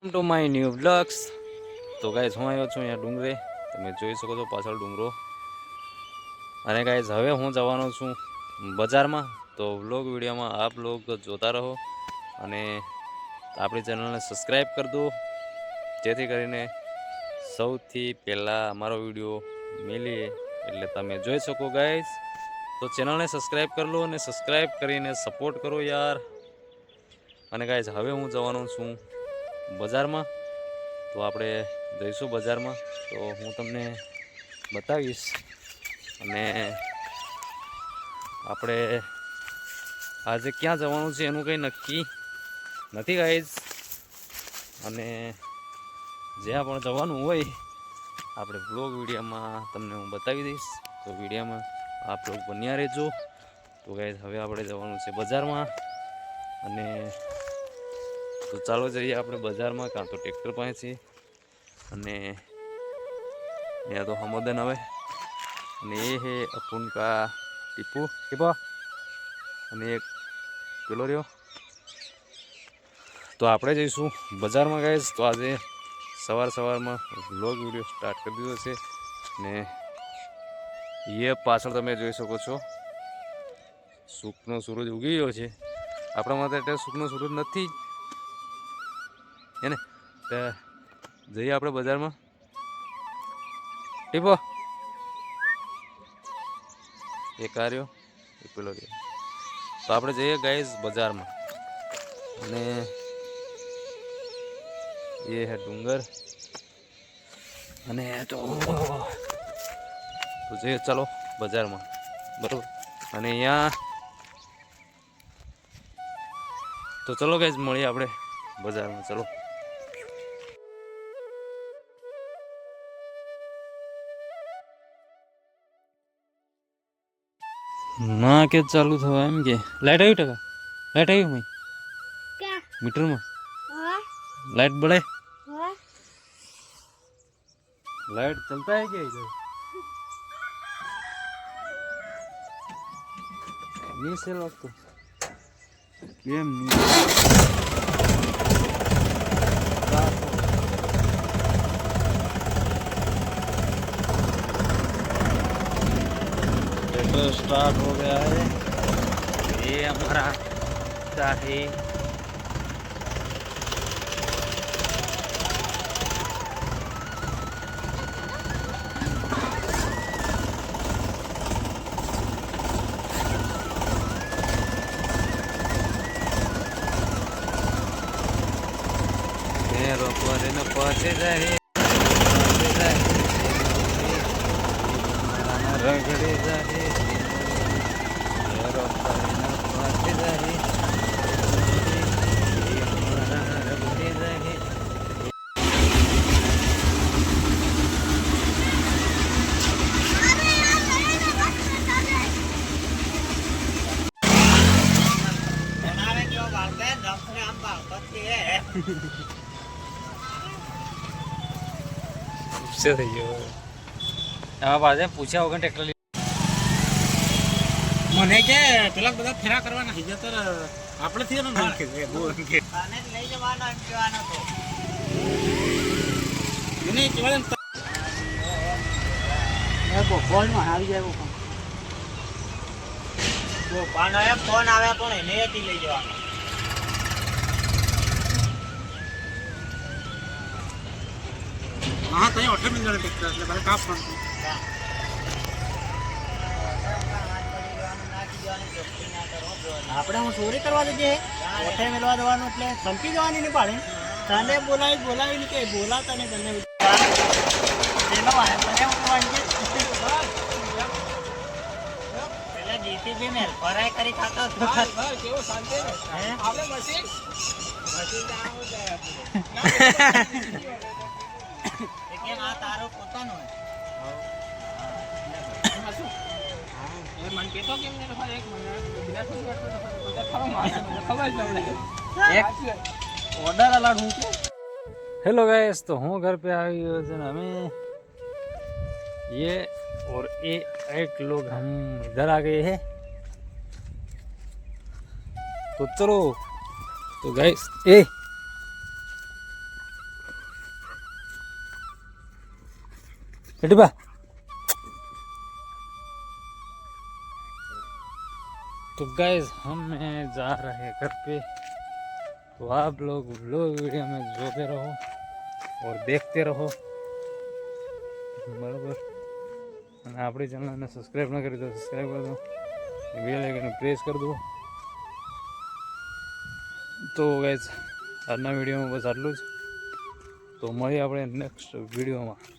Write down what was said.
Welcome to my new blogs. તો guys હું આવ્યો છું અહીંયા ડુંગરે. તમે જોઈ શકો છો પાછળ ડુંગરો. અને ગાઈઝ હવે હું જવાનો છું બજારમાં. તો વ્લોગ વિડીયોમાં આપ લોગ જોતા રહો અને આપણી ચેનલને સબસ્ક્રાઈબ કરી દો, જેથી કરીને સૌથી પહેલાં અમારો વિડીયો મેલીએ એટલે તમે જોઈ શકો ગાઈઝ. તો ચેનલને સબસ્ક્રાઈબ કરી લો અને સબસ્ક્રાઈબ કરીને સપોર્ટ કરો યાર. અને ગાઈઝ હવે હું જવાનો છું બજારમાં. તો આપણે જઈશું બજારમાં, તો હું તમને બતાવીશ. અને આપણે આજે ક્યાં જવાનું છે એનું કંઈ નક્કી નથી ગાઈઝ. અને જ્યાં પણ જવાનું હોય આપણે બ્લોગ વિડીયોમાં તમને હું બતાવી દઈશ. તો વિડીયોમાં આપ લોકો બન્યા રહેજો. તો ગાઈઝ હવે આપણે જવાનું છે બજારમાં. અને તો ચાલો જઈએ આપણે બજારમાં, કાં તો ટ્રેક્ટર પાસે. અને અહીંયા તો હમોદન હવે. અને એ હે અપુન કા ટીપો અને એક પેલો રહ્યો. તો આપણે જઈશું બજારમાં ગાઈઝ. તો આજે સવારમાં વ્લોગ વિડીયો સ્ટાર્ટ કરી દીધો છે. ને એ પાછળ તમે જોઈ શકો છો સુખનો સૂરજ ઉગી ગયો છે. આપણા માટે એટલે સુખનો સૂરજ નથી એને. જઈએ આપણે બજારમાં. ટીપો એક કાર્યો એક પેલો રહ્યો. તો આપણે જઈએ ગાઈઝ બજારમાં. અને એ હે ડુંગર. અને તો જઈએ ચાલો બજારમાં, બરાબર. અને અહીંયા તો ચલો ગાઈઝ મળીએ આપણે બજારમાં. ચલો. ના કે ચાલુ થવા એમ કે લાઈટ આવી ટકા લાઈટ આવી મય મીટરમાં लाइट बढ़े लाइट चलता है क्या इधर नहीं से लोग तो केम नहीं ट्रैक्टर स्टार्ट हो गया है. ये हमारा है. रोपवारे न पहुंचे जाए रगड़े जाए रोपवारे न पहुंचे जाए रगड़े जाए. से થઈ ગયો આમાં પાછે પૂછ્યા વગર ટ્રેક્ટર મને કે પેલા બધા ફેરા કરવાના છે તો આપણે થી ને નામ કે બોલ કે આને લઈ જવાનો એમ કહેવાનો તો એને કેવાનું એ બોલ માં આવી જાય વો પાન આયા ફોન આવે પણ એને થી લઈ જવાનો. हाँ तो ऑटो मिल जाए ट्रैक्टर એટલે ભાઈ કાપ પણ આપણે હું ચોરી કરવા જઈએ ઓટે મેલવા જવાનું એટલે ધમકી જવાની ને પાડે તને બોલાવી કે બોલાતા ને તને એનો આય મને ઉઠવાની પેલા જીસીબી મેલ ફરાય કરી ખાતો ભાઈ કેવો શાંતિ હે આપણે મશીન આવો જાય કેમ આ તારો પોતાનો એ મન કેતો કેમ ને એક મને બિના કોઈ ખબર જ એક ઓર્ડર અલાડ હું કે हेलो गाइस. तो हूँ घर पे आई हुई है ना हमें ये और ये एक लोग हम इधर आ गए हैं. तो चलो. तो गाइस ए बेटी तो गाइस हम जा रहे हैं घर पे, तो आप लोग वीडियो में जोते रहो और देखते रहो बराबर। અને આપણી ચેનલને સબસ્ક્રાઈબ ન કરી તો સબસ્ક્રાઈબ કરી દો, બેલ આઇકન પ્રેસ કરી દો। તો ગાઈસ આજના વિડીયોમાં બસ આટલું જ, તો મળીએ આપણે નેક્સ્ટ વિડીયોમાં।